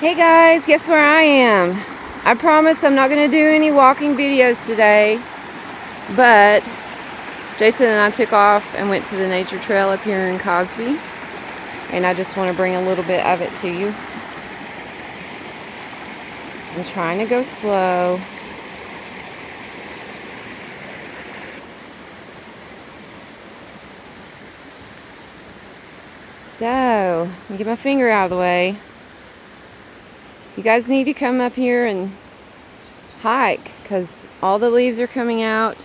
Hey guys, guess where I am? I promise I'm not going to do any walking videos today, but Jason and I took off and went to the nature trail up here in Cosby, and I just want to bring a little bit of it to you. So I'm trying to go slow. So, let me get my finger out of the way. You guys need to come up here and hike because all the leaves are coming out.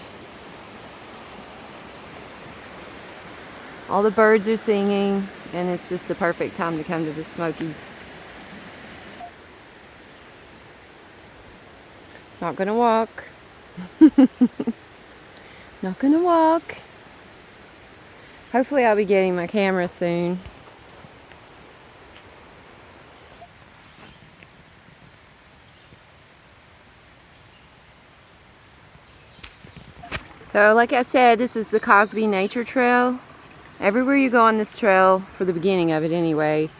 All the birds are singing, and it's just the perfect time to come to the Smokies. Not gonna walk. Not gonna walk. Hopefully I'll be getting my camera soon. So like I said, this is the Cosby Nature Trail. Everywhere you go on this trail, for the beginning of it anyway,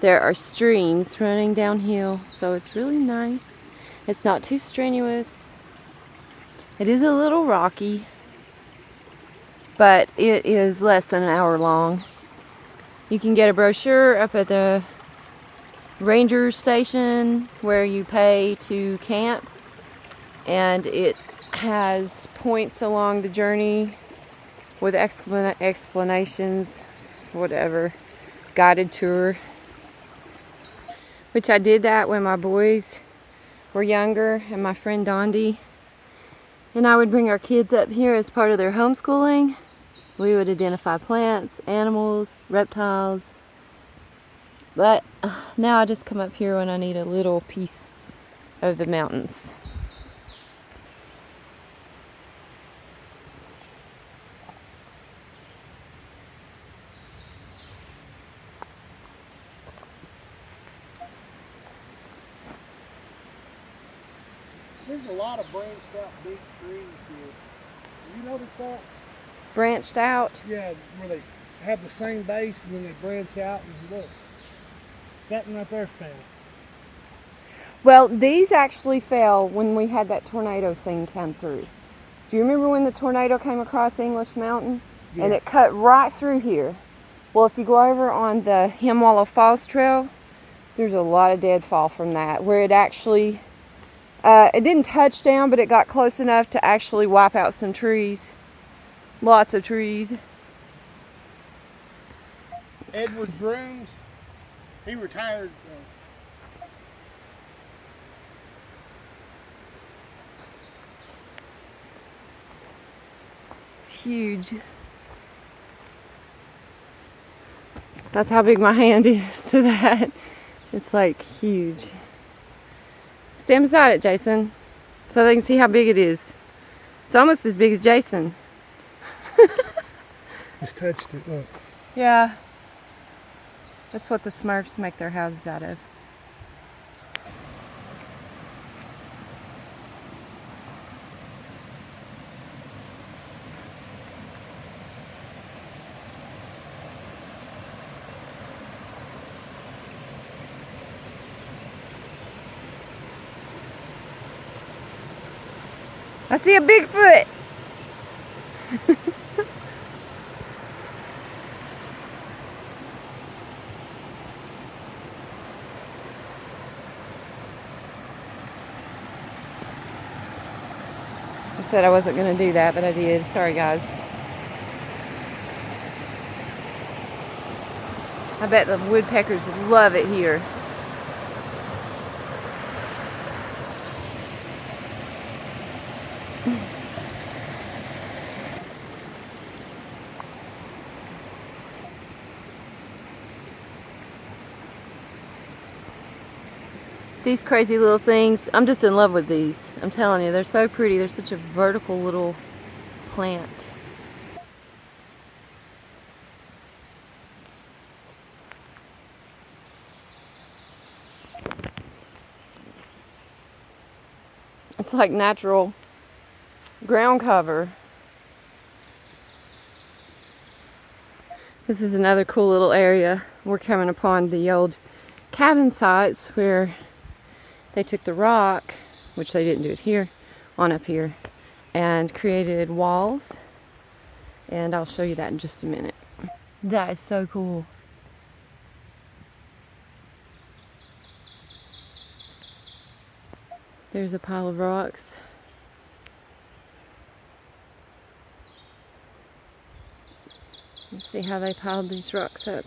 there are streams running downhill, so it's really nice. It's not too strenuous. It is a little rocky, but it is less than an hour long. You can get a brochure up at the ranger station where you pay to camp, and it has points along the journey with explanations, whatever, guided tour, which I did that when my boys were younger and my friend Dondi and I would bring our kids up here as part of their homeschooling. We would identify plants, animals, reptiles, but now I just come up here when I need a little piece of the mountains. There's a lot of branched out big trees here. Have you noticed that? Branched out? Yeah, where they have the same base and then they branch out, and look. That one right there fell. Well, these actually fell when we had that tornado thing come through. Do you remember when the tornado came across English Mountain? Yeah. And it cut right through here? Well, if you go over on the Hemwallow Falls Trail, there's a lot of deadfall from that, where it actually, it didn't touch down, but it got close enough to actually wipe out some trees. Lots of trees. Edward Brooms, he retired. It's huge. That's how big my hand is to that. It's like huge. Stand beside it, Jason, so they can see how big it is. It's almost as big as Jason. Just touched it, look. Yeah. That's what the Smurfs make their houses out of. I see a Bigfoot. I said I wasn't going to do that, but I did. Sorry, guys. I bet the woodpeckers love it here. These crazy little things, I'm just in love with these. I'm telling you, they're so pretty. They're such a vertical little plant. It's like natural ground cover. This is another cool little area. We're coming upon the old cabin sites where they took the rock, which they didn't do it here, on up here, and created walls. And I'll show you that in just a minute. That is so cool. There's a pile of rocks. Let's see how they piled these rocks up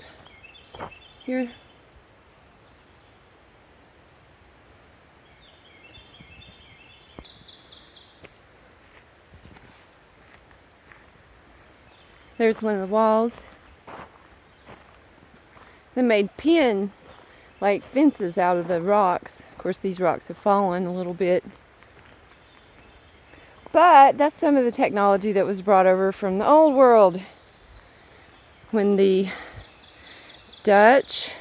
here. There's one of the walls. They made pins, like fences, out of the rocks. Of course, these rocks have fallen a little bit. But that's some of the technology that was brought over from the old world. When the Dutch,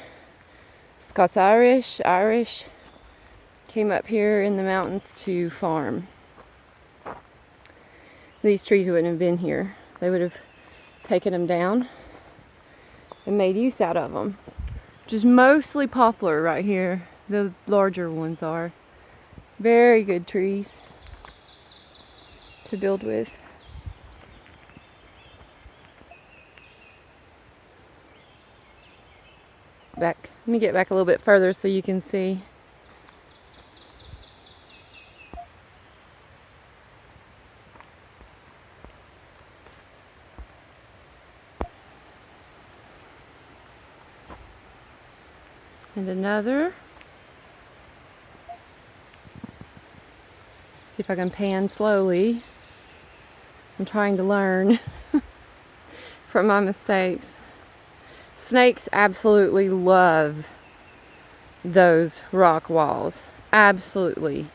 Scots-Irish, Irish came up here in the mountains to farm. These trees wouldn't have been here. They would have taken them down and made use out of them. Which is mostly poplar right here. The larger ones are. Very good trees to build with. Let me get back a little bit further so you can see. And another. See if I can pan slowly. I'm trying to learn from my mistakes. Snakes absolutely love those rock walls. Absolutely.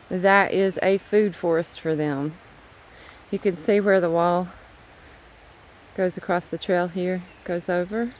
That is a food forest for them. You can see where the wall goes across the trail here, goes over.